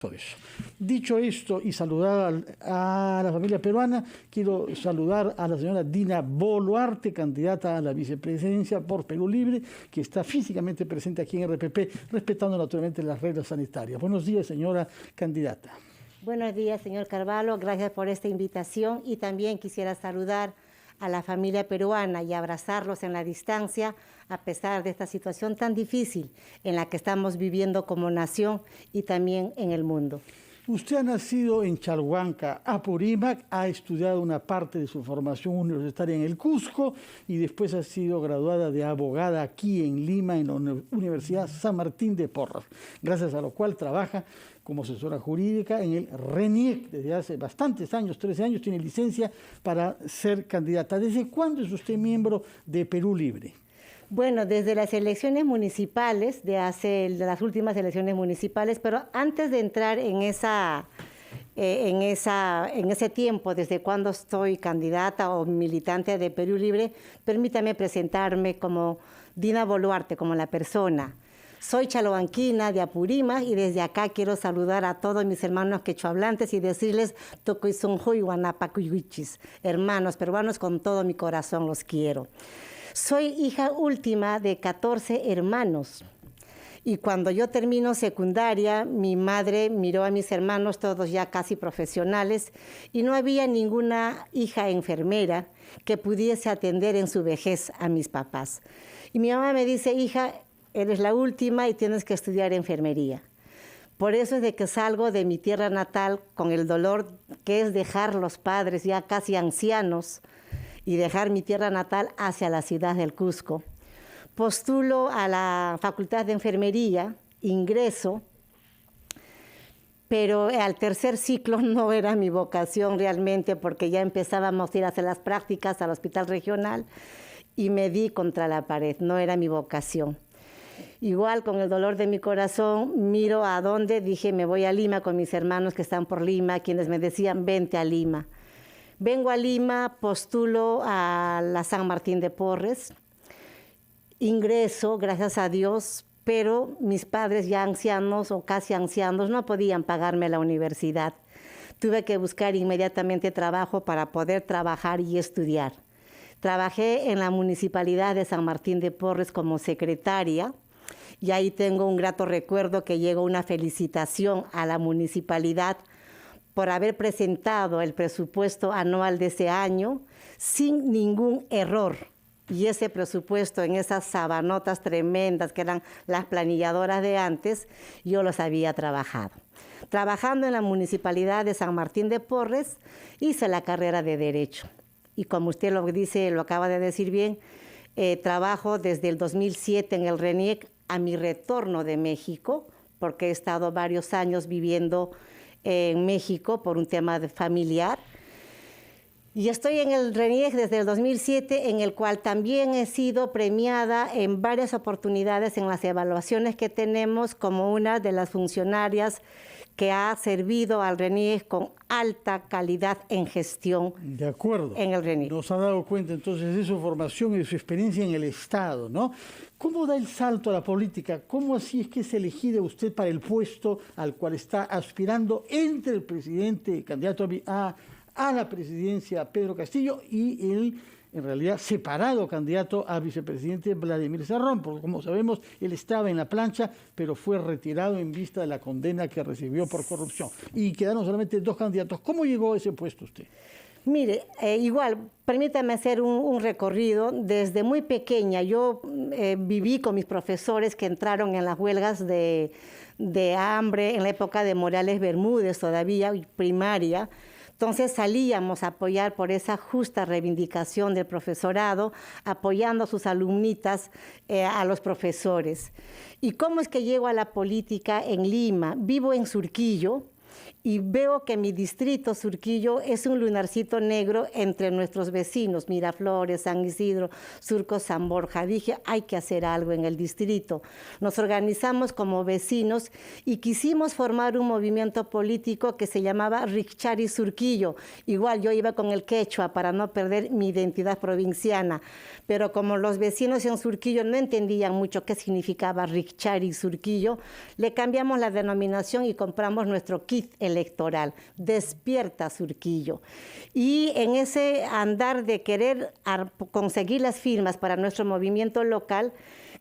Todo eso. Dicho esto y saludar a la familia peruana, quiero saludar a la señora Dina Boluarte, candidata a la vicepresidencia por Perú Libre, que está físicamente presente aquí en RPP, respetando naturalmente las reglas sanitarias. Buenos días, señora candidata. Buenos días, señor Carvalho. Gracias por esta invitación y también quisiera saludar a la familia peruana y abrazarlos en la distancia a pesar de esta situación tan difícil en la que estamos viviendo como nación y también en el mundo. Usted ha nacido en Chalhuanca, Apurímac, ha estudiado una parte de su formación universitaria en el Cusco y después ha sido graduada de abogada aquí en Lima, en la Universidad San Martín de Porres, gracias a lo cual trabaja como asesora jurídica en el RENIEC desde hace bastantes años, 13 años, tiene licencia para ser candidata. ¿Desde cuándo es usted miembro de Perú Libre? Bueno, desde las elecciones municipales, de las últimas elecciones municipales, pero antes de entrar en ese tiempo, desde cuando estoy candidata o militante de Perú Libre, permítame presentarme como Dina Boluarte, como la persona. Soy chalhuanquina de Apurímac y desde acá quiero saludar a todos mis hermanos quechohablantes y decirles tocoisunjoy guanapacuyuichis, hermanos peruanos, con todo mi corazón los quiero. Soy hija última de 14 hermanos y cuando yo termino secundaria, mi madre miró a mis hermanos, todos ya casi profesionales, y no había ninguna hija enfermera que pudiese atender en su vejez a mis papás. Y mi mamá me dice, hija, eres la última y tienes que estudiar enfermería. Por eso es de que salgo de mi tierra natal con el dolor que es dejar los padres ya casi ancianos y dejar mi tierra natal hacia la ciudad del Cusco. Postulo a la Facultad de Enfermería, ingreso, pero al tercer ciclo no era mi vocación realmente porque ya empezábamos a ir a hacer las prácticas al hospital regional y me di contra la pared, no era mi vocación. Igual con el dolor de mi corazón, miro a dónde, dije me voy a Lima con mis hermanos que están por Lima, quienes me decían vente a Lima. Vengo a Lima, postulo a la San Martín de Porres, ingreso, gracias a Dios, pero mis padres ya ancianos o casi ancianos no podían pagarme la universidad. Tuve que buscar inmediatamente trabajo para poder trabajar y estudiar. Trabajé en la Municipalidad de San Martín de Porres como secretaria y ahí tengo un grato recuerdo que llegó una felicitación a la municipalidad por haber presentado el presupuesto anual de ese año sin ningún error. Y ese presupuesto en esas sabanotas tremendas que eran las planilladoras de antes, yo los había trabajado. Trabajando en la Municipalidad de San Martín de Porres, hice la carrera de Derecho. Y como usted lo dice, lo acaba de decir bien, trabajo desde el 2007 en el RENIEC a mi retorno de México, porque he estado varios años viviendo en México por un tema familiar. Y estoy en el RENIEC desde el 2007, en el cual también he sido premiada en varias oportunidades en las evaluaciones que tenemos como una de las funcionarias que ha servido al RENIEC con alta calidad en gestión. De acuerdo. En el RENIEC. Nos ha dado cuenta entonces de su formación y de su experiencia en el Estado, ¿no? ¿Cómo da el salto a la política? ¿Cómo así es que es elegida usted para el puesto al cual está aspirando entre el presidente, candidato a la presidencia Pedro Castillo y el, en realidad, separado candidato a vicepresidente Vladimir Cerrón? Porque como sabemos, él estaba en la plancha, pero fue retirado en vista de la condena que recibió por corrupción. Y quedaron solamente dos candidatos. ¿Cómo llegó a ese puesto usted? Mire, igual, permítame hacer un recorrido. Desde muy pequeña yo viví con mis profesores que entraron en las huelgas de hambre en la época de Morales Bermúdez, todavía primaria. Entonces salíamos a apoyar por esa justa reivindicación del profesorado, apoyando a sus alumnitas, a los profesores. ¿Y cómo es que llego a la política en Lima? Vivo en Surquillo, y veo que mi distrito, Surquillo, es un lunarcito negro entre nuestros vecinos, Miraflores, San Isidro, Surco, San Borja. Dije, hay que hacer algo en el distrito. Nos organizamos como vecinos y quisimos formar un movimiento político que se llamaba Richari Surquillo. Igual yo iba con el quechua para no perder mi identidad provinciana, pero como los vecinos en Surquillo no entendían mucho qué significaba Richari Surquillo, le cambiamos la denominación y compramos nuestro kit electoral, Despierta Surquillo. Y en ese andar de querer conseguir las firmas para nuestro movimiento local,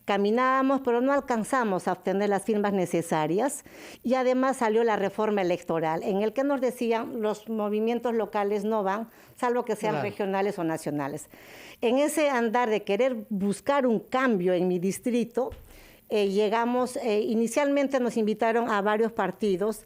caminábamos, pero no alcanzamos a obtener las firmas necesarias, y además salió la reforma electoral, en el que nos decían los movimientos locales no van, salvo que sean regionales o nacionales. En ese andar de querer buscar un cambio en mi distrito, llegamos, inicialmente nos invitaron a varios partidos,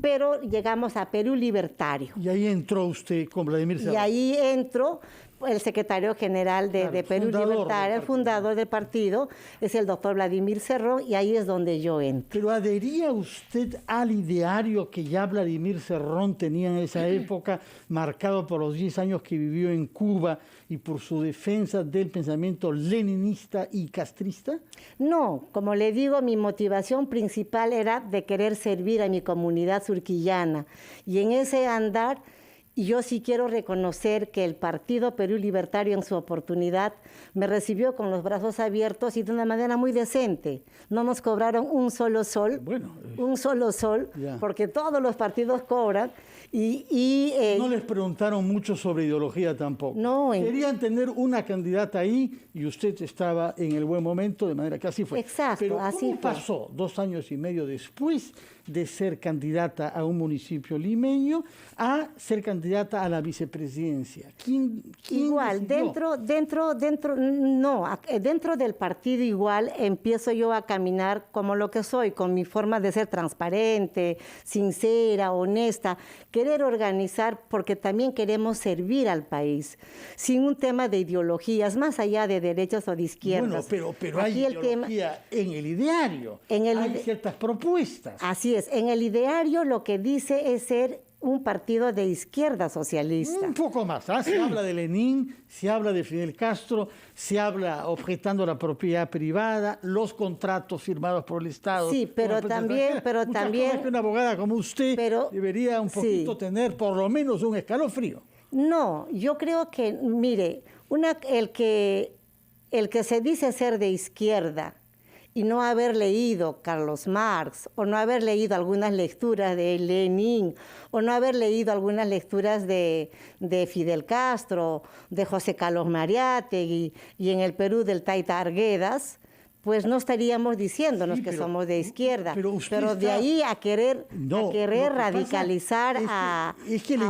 pero llegamos a Perú Libertario. Y ahí entró usted con Vladimir Cerrón. Y ahí entró el secretario general de Perú Libertario, el fundador del partido, es el doctor Vladimir Cerrón, y ahí es donde yo entro. ¿Pero adhería usted al ideario que ya Vladimir Cerrón tenía en esa época, marcado por los 10 años que vivió en Cuba y por su defensa del pensamiento leninista y castrista? No, como le digo, mi motivación principal era de querer servir a mi comunidad surquillana, y en ese andar, y yo sí quiero reconocer que el Partido Perú Libertario en su oportunidad me recibió con los brazos abiertos y de una manera muy decente. No nos cobraron un solo sol, porque todos los partidos cobran. No les preguntaron mucho sobre ideología tampoco. No, querían tener una candidata ahí y usted estaba en el buen momento, de manera que así fue. Exacto, pero así ¿cómo pasó 2 años y medio después de ser candidata a un municipio limeño a ser candidata a la vicepresidencia? ¿Quién igual, decidió? dentro del partido igual empiezo yo a caminar como lo que soy, con mi forma de ser transparente, sincera, honesta, querer organizar porque también queremos servir al país, sin un tema de ideologías, más allá de derechas o de izquierdas. Bueno, pero hay ideología en el ideario, hay ciertas propuestas. Así es, en el ideario lo que dice es ser un partido de izquierda socialista. Un poco más, ¿eh? Se habla de Lenin, se habla de Fidel Castro, se habla objetando la propiedad privada, los contratos firmados por el Estado. Sí, pero también que una abogada como usted debería un poquito tener por lo menos un escalofrío. No, yo creo que, mire, el que se dice ser de izquierda y no haber leído Carlos Marx, o no haber leído algunas lecturas de Lenin, o no haber leído algunas lecturas de Fidel Castro, de José Carlos Mariátegui, y en el Perú del Taita Arguedas, pues no estaríamos diciéndonos que somos de izquierda. Pero de ahí a querer radicalizar a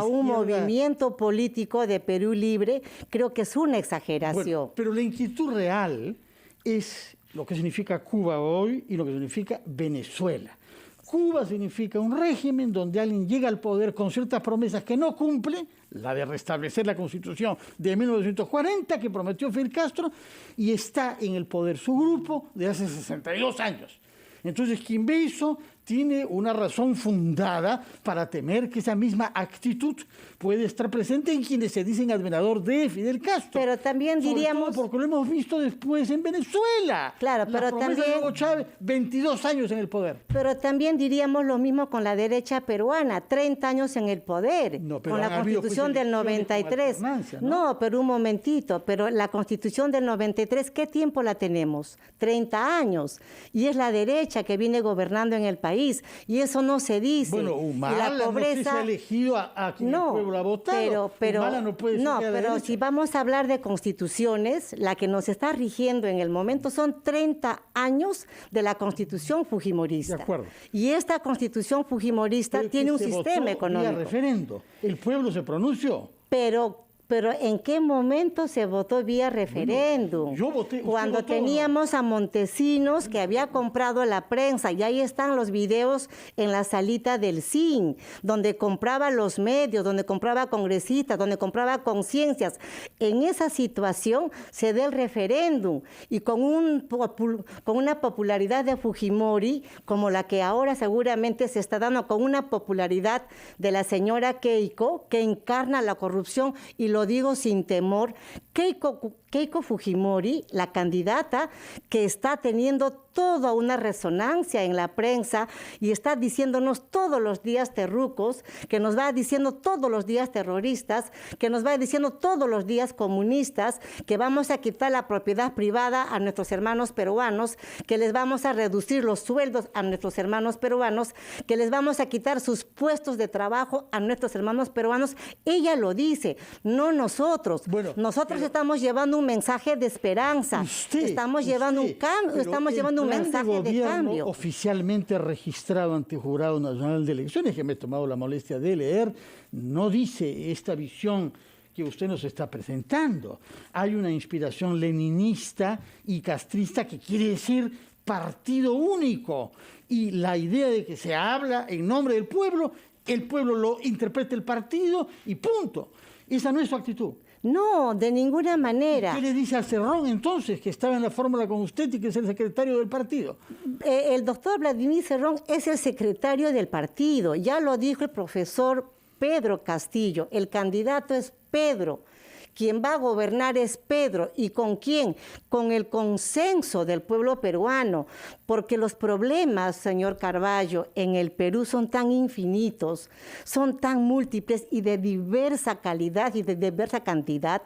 un movimiento político de Perú Libre, creo que es una exageración. Bueno, pero la inquietud real es lo que significa Cuba hoy y lo que significa Venezuela. Cuba significa un régimen donde alguien llega al poder con ciertas promesas que no cumple, la de restablecer la Constitución de 1940 que prometió Fidel Castro, y está en el poder su grupo de hace 62 años. Entonces, quien ve eso tiene una razón fundada para temer que esa misma actitud puede estar presente en quienes se dicen admirador de Fidel Castro. Pero también diríamos... Sobre todo porque lo hemos visto después en Venezuela. Claro, pero también... Hugo Chávez, 22 años en el poder. Pero también diríamos lo mismo con la derecha peruana, 30 años en el poder, con la Constitución del 93. No, pero un momentito, pero la Constitución del 93, ¿qué tiempo la tenemos? 30 años. Y es la derecha que viene gobernando en el país. Y eso no se dice. Bueno, Humala, la pobreza... no sé si ha elegido a quien el pueblo ha votado. Humala no puede ser pero si vamos a hablar de constituciones, la que nos está rigiendo en el momento son 30 años de la Constitución fujimorista. De acuerdo. Y esta Constitución fujimorista tiene un sistema económico. Vía referendo. El pueblo se pronunció. Pero ¿en qué momento se votó vía referéndum? Bueno, yo voté. Cuando teníamos a Montesinos, que había comprado la prensa, y ahí están los videos en la salita del CIN, donde compraba los medios, donde compraba congresistas, donde compraba conciencias. en esa situación se dé el referéndum y con una popularidad de Fujimori como la que ahora seguramente se está dando, con una popularidad de la señora Keiko, que encarna la corrupción, y lo digo sin temor. Keiko Fujimori, la candidata que está teniendo toda una resonancia en la prensa y está diciéndonos todos los días terrucos, que nos va diciendo todos los días terroristas, que nos va diciendo todos los días comunistas, que vamos a quitar la propiedad privada a nuestros hermanos peruanos, que les vamos a reducir los sueldos a nuestros hermanos peruanos, que les vamos a quitar sus puestos de trabajo a nuestros hermanos peruanos. Ella lo dice, no nosotros. Bueno, nosotros estamos llevando un mensaje de esperanza. Estamos llevando un cambio, estamos llevando un mensaje de cambio. Oficialmente registrado ante el Jurado Nacional de Elecciones, que me he tomado la molestia de leer, no dice esta visión que usted nos está presentando. Hay una inspiración leninista y castrista, que quiere decir partido único, y la idea de que se habla en nombre del pueblo, el pueblo lo interpreta el partido y punto. Esa no es su actitud. No, de ninguna manera. ¿Qué le dice a Cerrón entonces, que estaba en la fórmula con usted y que es el secretario del partido? El doctor Vladimir Cerrón es el secretario del partido. Ya lo dijo el profesor Pedro Castillo. El candidato es Pedro. Quien va a gobernar es Pedro. ¿Y con quién? Con el consenso del pueblo peruano, porque los problemas, señor Carballo, en el Perú son tan infinitos, son tan múltiples y de diversa calidad y de diversa cantidad,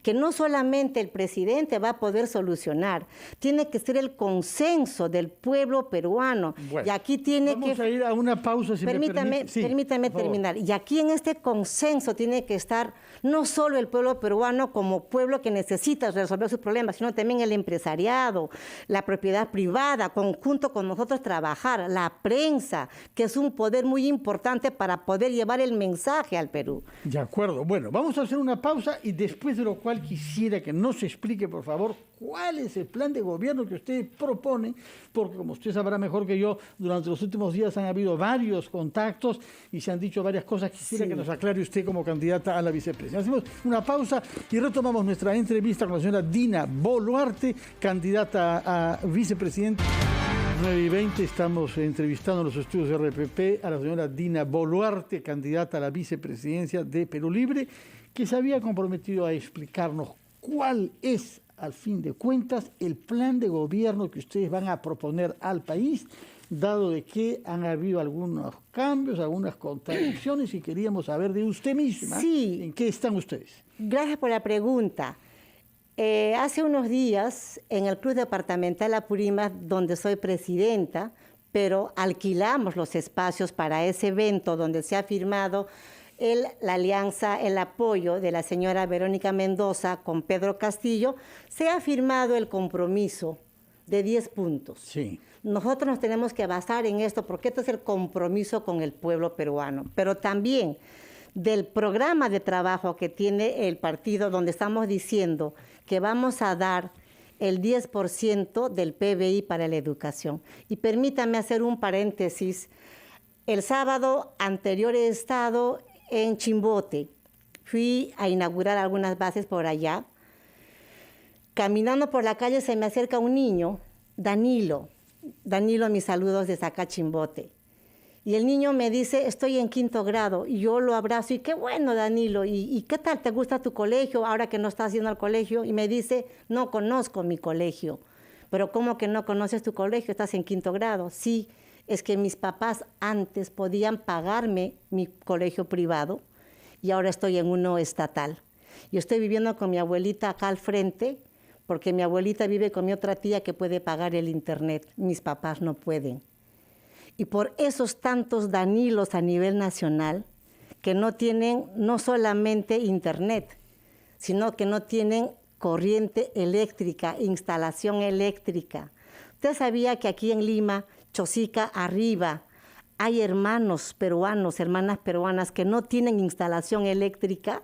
que no solamente el presidente va a poder solucionar, tiene que ser el consenso del pueblo peruano. Bueno, y aquí tiene vamos a ir a una pausa, si permítame terminar. Y aquí en este consenso tiene que estar no solo el pueblo peruano como pueblo que necesita resolver sus problemas, sino también el empresariado, la propiedad privada, conjunto con nosotros trabajar, la prensa, que es un poder muy importante para poder llevar el mensaje al Perú. De acuerdo. Bueno, vamos a hacer una pausa y después de lo cual quisiera que nos explique, por favor, cuál es el plan de gobierno que usted propone, porque como usted sabrá mejor que yo, durante los últimos días han habido varios contactos y se han dicho varias cosas. Quisiera que nos aclare usted como candidata a la vicepresidencia. Hacemos una pausa y retomamos nuestra entrevista con la señora Dina Boluarte, candidata a vicepresidenta. 9:20, estamos entrevistando en los estudios de RPP a la señora Dina Boluarte, candidata a la vicepresidencia de Perú Libre, que se había comprometido a explicarnos cuál es, al fin de cuentas, el plan de gobierno que ustedes van a proponer al país, dado de que han habido algunos cambios, algunas contradicciones, y queríamos saber de usted misma, sí, en qué están ustedes. Gracias por la pregunta. Hace unos días, en el Club Departamental Apurímac, donde soy presidenta, pero alquilamos los espacios para ese evento donde se ha firmado la alianza, el apoyo de la señora Verónica Mendoza con Pedro Castillo, se ha firmado el compromiso de 10 puntos. Sí. Nosotros nos tenemos que basar en esto, porque esto es el compromiso con el pueblo peruano, pero también del programa de trabajo que tiene el partido, donde estamos diciendo que vamos a dar el 10% del PBI para la educación. Y permítame hacer un paréntesis. El sábado anterior he estado en Chimbote. Fui a inaugurar algunas bases por allá. Caminando por la calle se me acerca un niño, Danilo. Danilo, mis saludos desde acá, Chimbote. Y el niño me dice, estoy en 5º grado, y yo lo abrazo, y qué bueno, Danilo, ¿y qué tal? ¿Te gusta tu colegio ahora que no estás yendo al colegio? Y me dice, no conozco mi colegio. Pero ¿cómo que no conoces tu colegio? Estás en 5º grado. Sí, es que mis papás antes podían pagarme mi colegio privado, y ahora estoy en uno estatal. Yo estoy viviendo con mi abuelita acá al frente, porque mi abuelita vive con mi otra tía que puede pagar el internet. Mis papás no pueden. Y por esos tantos Danilos a nivel nacional que no tienen no solamente internet, sino que no tienen corriente eléctrica, instalación eléctrica. ¿Usted sabía que aquí en Lima, Chosica arriba, hay hermanos peruanos, hermanas peruanas que no tienen instalación eléctrica,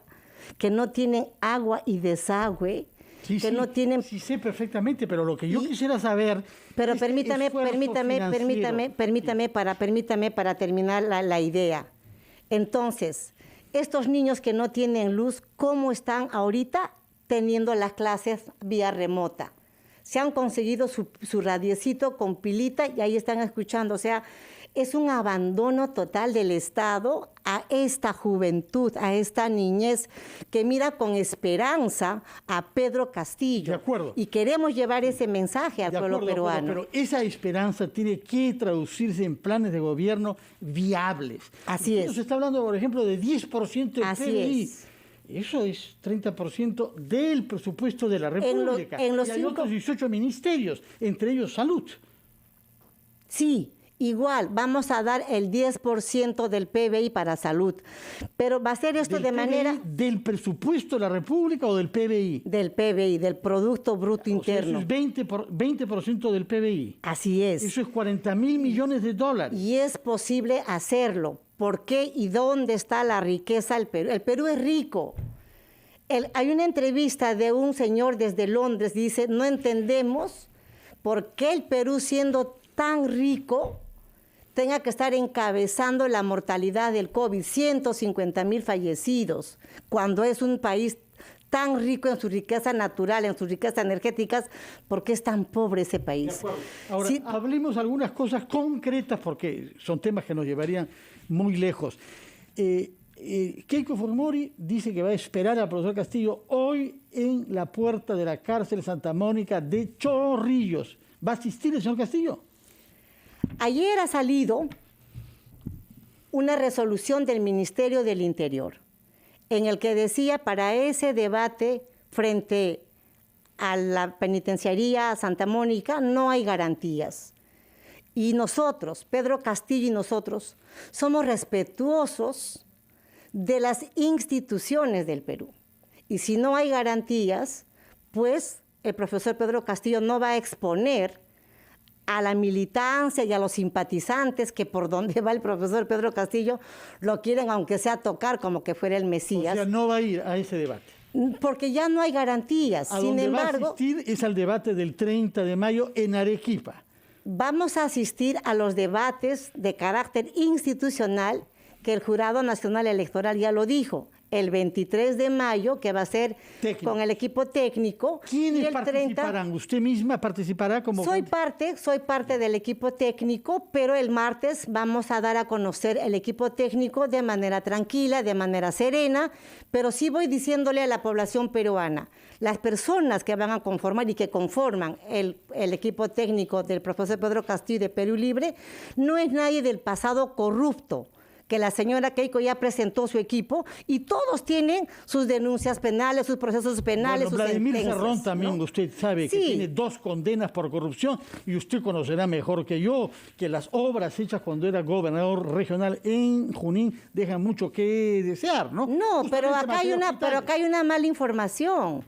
que no tienen agua y desagüe? Sí, que sí, no tienen... sí sé perfectamente, pero lo que yo quisiera saber... Pero permítame para terminar la idea. Entonces, estos niños que no tienen luz, ¿cómo están ahorita? teniendo las clases vía remota. Se han conseguido su radiecito con pilita y ahí están escuchando. O sea, es un abandono total del Estado a esta juventud, a esta niñez que mira con esperanza a Pedro Castillo. De acuerdo. Y queremos llevar ese mensaje al pueblo peruano. Pero esa esperanza tiene que traducirse en planes de gobierno viables. Así es. Se está hablando, por ejemplo, de 10% del Así PBI. es. Eso es 30% del presupuesto de la República. En los y hay otros 18 ministerios, entre ellos salud. Sí, igual, vamos a dar el 10% del PBI para salud. Pero va a ser esto ¿Del de PBI, manera... del presupuesto de la República o del PBI? Del PBI, del Producto Bruto Interno. O sea, eso es 20% del PBI. Así es. Eso es 40.000 millones de dólares. Y es posible hacerlo. ¿Por qué y dónde está la riqueza del Perú? El Perú es rico. Hay una entrevista de un señor desde Londres, dice, no entendemos por qué el Perú, siendo tan rico, tenga que estar encabezando la mortalidad del COVID, 150,000 fallecidos, cuando es un país tan rico en su riqueza natural, en sus riquezas energéticas, ¿por qué es tan pobre ese país? De acuerdo. Ahora, Sí, hablemos algunas cosas concretas porque son temas que nos llevarían muy lejos. Keiko Fujimori dice que va a esperar al profesor Castillo hoy en la puerta de la cárcel Santa Mónica de Chorrillos. ¿Va a asistir el señor Castillo? ayer ha salido una resolución del Ministerio del Interior en el que decía para ese debate frente a la penitenciaría Santa Mónica no hay garantías. Y nosotros, Pedro Castillo y nosotros, somos respetuosos de las instituciones del Perú. Y si no hay garantías, pues el profesor Pedro Castillo no va a exponer a la militancia y a los simpatizantes que por donde va el profesor Pedro Castillo lo quieren, aunque sea tocar como que fuera el Mesías. O sea, no va a ir a ese debate. Porque ya no hay garantías. Sin embargo, va a asistir es al debate del 30 de mayo en Arequipa. Vamos a asistir a los debates de carácter institucional que el Jurado Nacional Electoral ya lo dijo, el 23 de mayo, que va a ser con el equipo técnico. ¿Quiénes participarán? ¿Usted misma participará como...? Soy parte del equipo técnico, pero el martes vamos a dar a conocer el equipo técnico de manera tranquila, de manera serena, pero sí voy diciéndole a la población peruana, las personas que van a conformar y que conforman el equipo técnico del profesor Pedro Castillo de Perú Libre, no es nadie del pasado corrupto, que la señora Keiko ya presentó su equipo y todos tienen sus denuncias penales, sus procesos penales, sus Vladimir sentencias. Cerrón también, ¿no? usted sabe que tiene 2 condenas por corrupción y usted conocerá mejor que yo que las obras hechas cuando era gobernador regional en Junín dejan mucho que desear, ¿no? No, pero acá hay una mala información.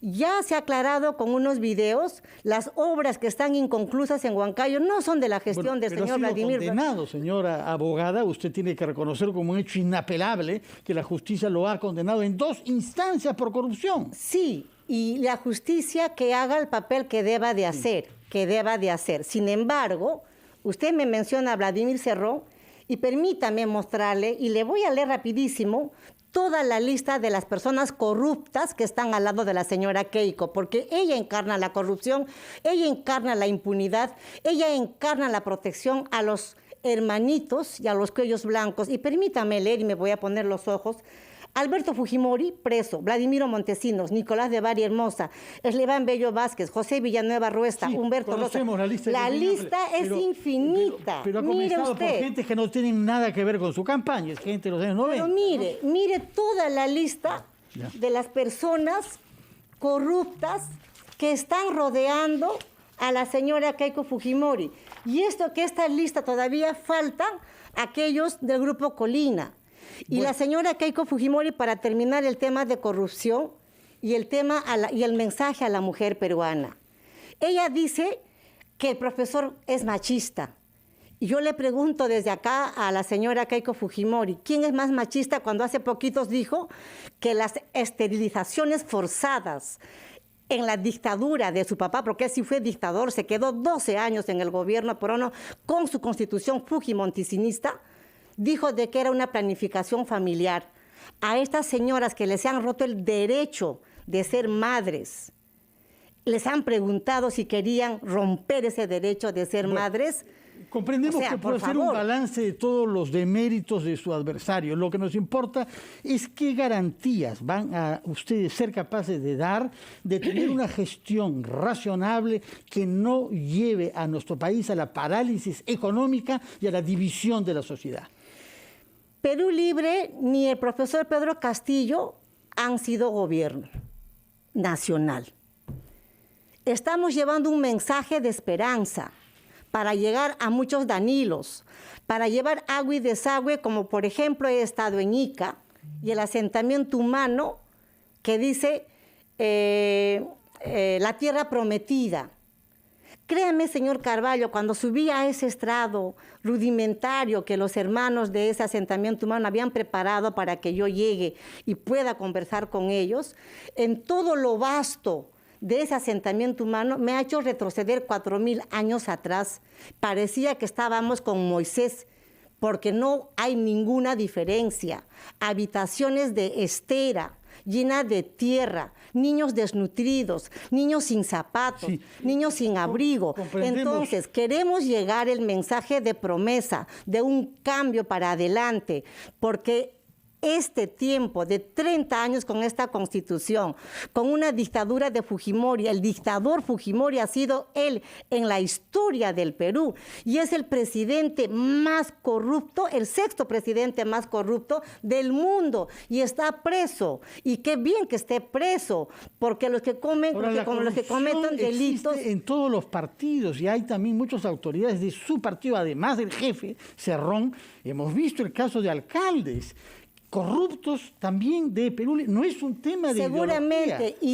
Ya se ha aclarado con unos videos, las obras que están inconclusas en Huancayo no son de la gestión del señor Vladimir. Condenado, señora abogada, usted tiene que reconocer como un hecho inapelable que la justicia lo ha condenado en 2 instancias por corrupción. Sí, y la justicia que haga el papel que deba de hacer, Sin embargo, usted me menciona a Vladimir Cerrón y permítame mostrarle, y le voy a leer rapidísimo, toda la lista de las personas corruptas que están al lado de la señora Keiko, porque ella encarna la corrupción, ella encarna la impunidad, ella encarna la protección a los hermanitos y a los cuellos blancos. Y permítame leer, y me voy a poner los ojos. Alberto Fujimori, preso. Vladimiro Montesinos, Nicolás de Bari Hermosa, Esleván Bello Vázquez, José Villanueva Ruesta, Sí, Humberto Rosa. La lista es infinita. Pero ha comenzado por gente que no tienen nada que ver con su campaña, es gente de los años 90. Pero mire toda la lista de las personas corruptas que están rodeando a la señora Keiko Fujimori. Y esta lista todavía faltan aquellos del Grupo Colina. Y la señora Keiko Fujimori, para terminar el tema de corrupción y el mensaje a la mujer peruana. Ella dice que el profesor es machista. Y yo le pregunto desde acá a la señora Keiko Fujimori, ¿quién es más machista cuando hace poquitos dijo que las esterilizaciones forzadas en la dictadura de su papá, porque él sí fue dictador, se quedó 12 años en el gobierno peruano con su constitución fujimonticinista, dijo de que era una planificación familiar? A estas señoras que les han roto el derecho de ser madres. Les han preguntado si querían romper ese derecho de ser madres. Comprendemos que puede ser un balance de todos los deméritos de su adversario. Lo que nos importa es qué garantías van a ustedes ser capaces de dar, de tener una gestión razonable que no lleve a nuestro país a la parálisis económica y a la división de la sociedad. Perú Libre ni el profesor Pedro Castillo han sido gobierno nacional. Estamos llevando un mensaje de esperanza para llegar a muchos Danilos, para llevar agua y desagüe, como por ejemplo he estado en Ica y el asentamiento humano que dice la tierra prometida. Créame, señor Carvalho, cuando subí a ese estrado rudimentario que los hermanos de ese asentamiento humano habían preparado para que yo llegue y pueda conversar con ellos, en todo lo vasto de ese asentamiento humano me ha hecho retroceder 4.000 años atrás. Parecía que estábamos con Moisés, porque no hay ninguna diferencia. Habitaciones de estera, llenas de tierra, niños desnutridos, niños sin zapatos, sí, niños sin abrigo. Entonces, queremos llegar el mensaje de promesa, de un cambio para adelante, porque este tiempo de 30 años con esta Constitución, con una dictadura de Fujimori, el dictador Fujimori ha sido él en la historia del Perú y es el presidente más corrupto, el 6º presidente más corrupto del mundo y está preso. Y qué bien que esté preso, porque los que comen, los que cometen delitos en todos los partidos y hay también muchas autoridades de su partido, además del jefe Cerrón. Hemos visto el caso de alcaldes corruptos también de Perú. No es un tema de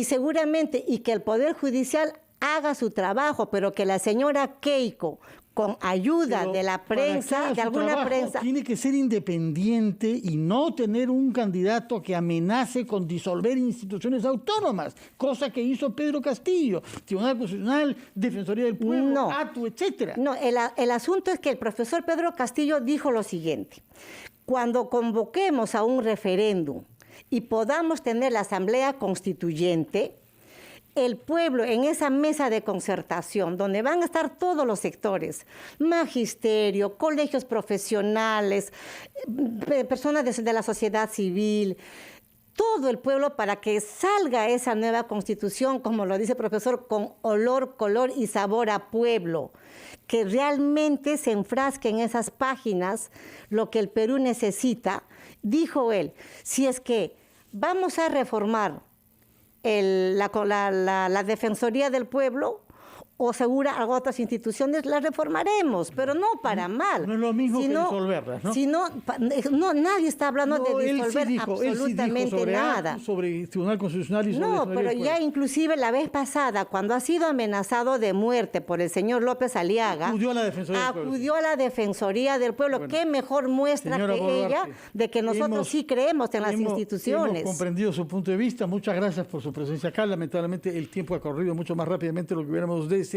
seguramente, y que el Poder Judicial haga su trabajo, pero que la señora Keiko, con ayuda de la prensa, de alguna prensa, tiene que ser independiente y no tener un candidato que amenace con disolver instituciones autónomas, cosa que hizo Pedro Castillo, Tribunal Constitucional, Defensoría del Pueblo, ATU, etcétera. No, el asunto es que el profesor Pedro Castillo dijo lo siguiente: cuando convoquemos a un referéndum y podamos tener la Asamblea Constituyente, el pueblo en esa mesa de concertación, donde van a estar todos los sectores, magisterio, colegios profesionales, personas de la sociedad civil, todo el pueblo, para que salga esa nueva Constitución, como lo dice el profesor, con olor, color y sabor a pueblo, que realmente se enfrasque en esas páginas lo que el Perú necesita. Dijo él, si es que vamos a reformar la Defensoría del Pueblo, o segura a otras instituciones, las reformaremos, pero no para mal. No es lo mismo que disolverlas, ¿no? No, nadie está hablando de disolver absolutamente nada. Sobre el Tribunal Constitucional y sobre No, pero ya inclusive la vez pasada, cuando ha sido amenazado de muerte por el señor López Aliaga, acudió a la Defensoría del Pueblo. Bueno, qué mejor muestra que ella de que nosotros sí creemos en las instituciones. Hemos comprendido su punto de vista. Muchas gracias por su presencia acá. Lamentablemente el tiempo ha corrido mucho más rápidamente de lo que hubiéramos deseado.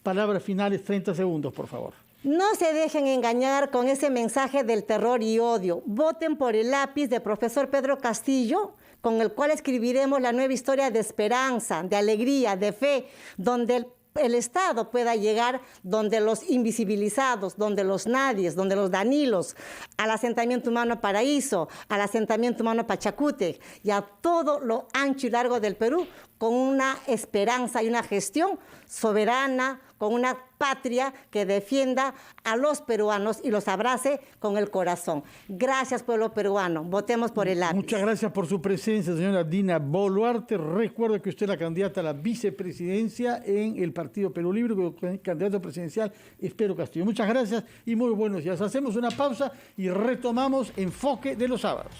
Palabras finales, 30 segundos, por favor. No se dejen engañar con ese mensaje del terror y odio. Voten por el lápiz del profesor Pedro Castillo, con el cual escribiremos la nueva historia de esperanza, de alegría, de fe, donde el Estado pueda llegar donde los invisibilizados, donde los nadies, donde los Danilos, al asentamiento humano Paraíso, al asentamiento humano Pachacútec y a todo lo ancho y largo del Perú, con una esperanza y una gestión soberana, con una patria que defienda a los peruanos y los abrace con el corazón. Gracias, pueblo peruano. Votemos por el lápiz. Muchas gracias por su presencia, señora Dina Boluarte. Recuerdo que usted es la candidata a la vicepresidencia en el Partido Perú Libre, el candidato presidencial es Pedro Castillo. Muchas gracias y muy buenos días. Hacemos una pausa y retomamos Enfoque de los Sábados.